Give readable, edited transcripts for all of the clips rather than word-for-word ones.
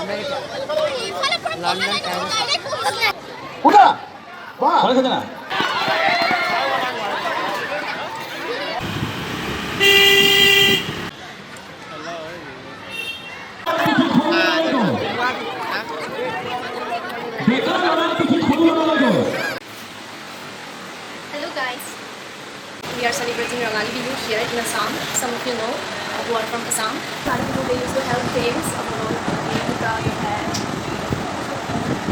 아메리카 런던 페리스 보자! 와! 잘하잖아. Hello guys, we are celebrating Rangali Bihu here in Assam. Some of you know who are from Assam. Rangali Bihu they used to have games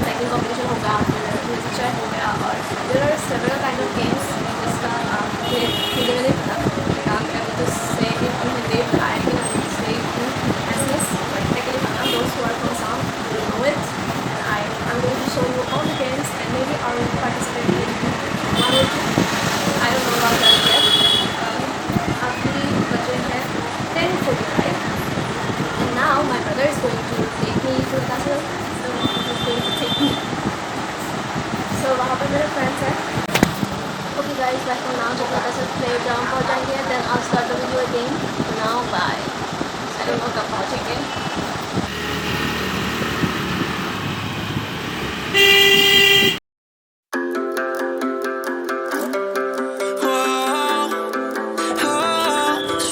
cycling competition होगा, music chair हो गया और there are several kind of games जिसका मुझे हिंदी में नहीं पता. I want to say it in Hindi, but I think I want to say it in essence. But technically, those who are from Assam will know it. And I'm going to show you all the games and maybe I will participate in one or two. I don't know about that yet. Abhi budget hai 10:45 and now my brother is going to take me to the castle. So he's going to take me. So वहाँ पर मेरे friends हैं. Okay guys, back from now जब तक सब playground पहुँच जाएंगे then I'll start the video again. For now, bye. I don't know कब पहुँचेंगे.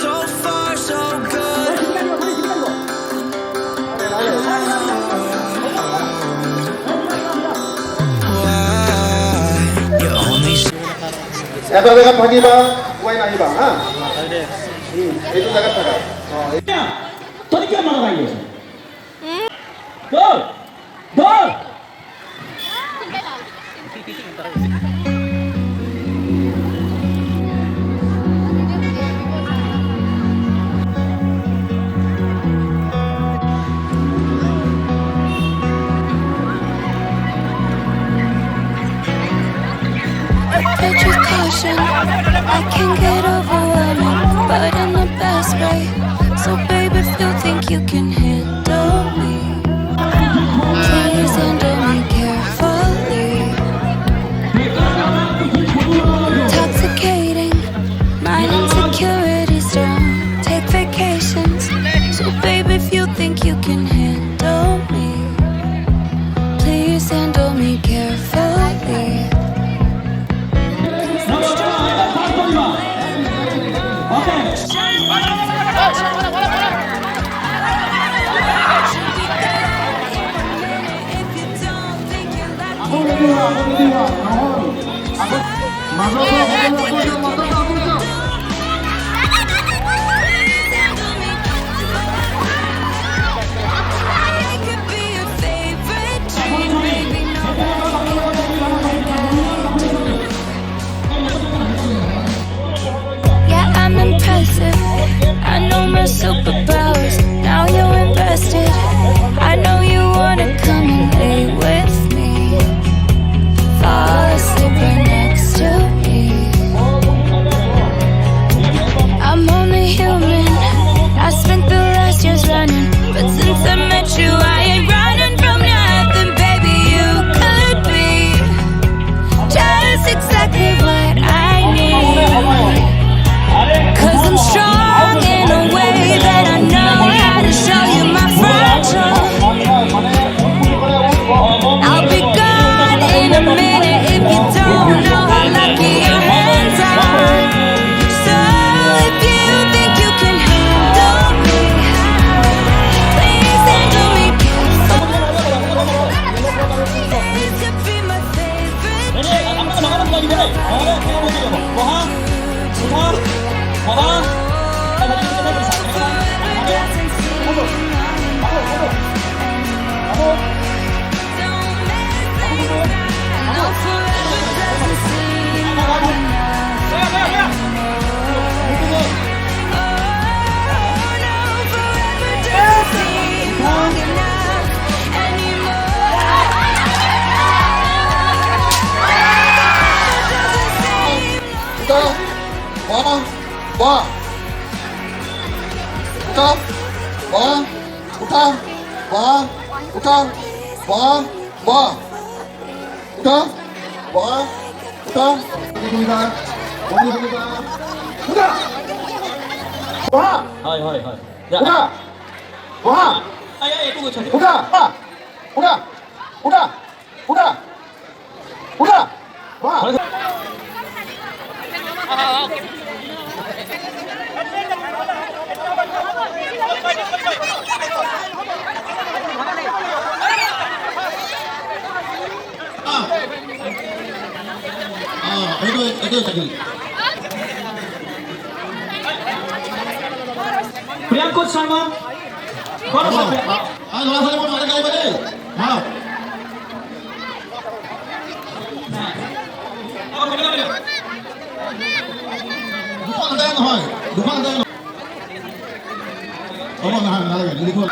So far, so good. Why you only এত জায়গা থাকিবা কোৱাই নাহিবা হা এইটো জায়গা থাকা তই কিয় মাৰা লাগি আছে? দৌৰ দৌৰ But your caution, I can get overwhelming, but in the best way. So baby, if you think you can handle me, please handle me carefully. Intoxicating, my insecurities don't take vacations. So baby, if you think you can handle me, please handle me carefully. Yeah, I'm impressive. I know my superpowers. Now you're invested. I know you wanna come and lay with me. Fall asleep right next to me. I'm only human. I spent the last years running, but since I met you, I ain't running from nothing, baby. You could be just exactly what I need. 'Cause I'm strong in a way that I know how to show you my fragile. I'll be gone in a minute if you don't know how lucky your hands are. So if you think you can handle me, please handle me carefully. This could be my favorite হয় হয় হয় যা 와! Ay, tunggu, tunggu. Udah, Pak. Udah. Udah. Udah. Udah. Pak. Itu tadi. Priyankut Sharma. Koro sampai. Nggak usah mau ada kali balik. Maaf. Dupa ada yang hoy. Dupa ada yang. Oh, nah lagi. Jadi gua.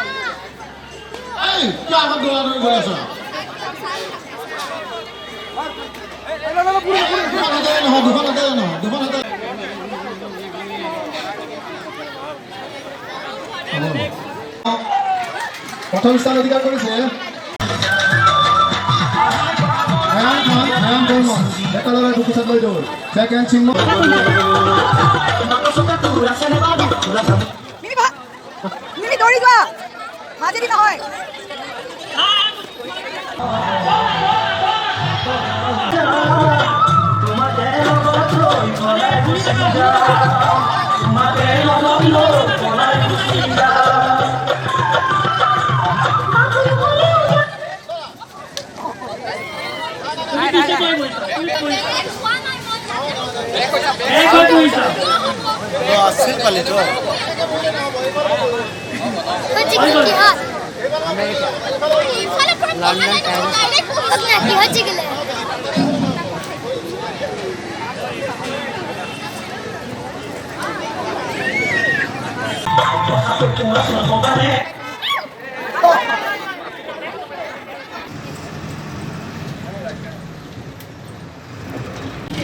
Jangan doa biasa. প্রথম স্থান অধিকার করেছে second চিন্ময় মিমি দৌড়ি যোৱা মাজে দিবা হয়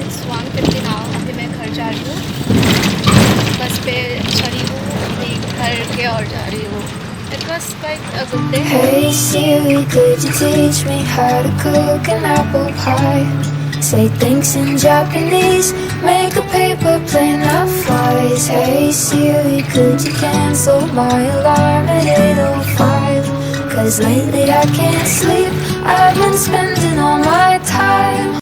It's 1:50 now. अभी मैं घर जा रही हूँ बस पे चढ़ी हूँ अभी घर के और जा रही हूँ It was quite a good day. Hey Siri, could you teach me how to cook an apple pie? Say things in Japanese, make a paper plane that flies. Hey Siri, could you cancel my alarm at 8:05? Cause lately I can't sleep, I've been spending all my time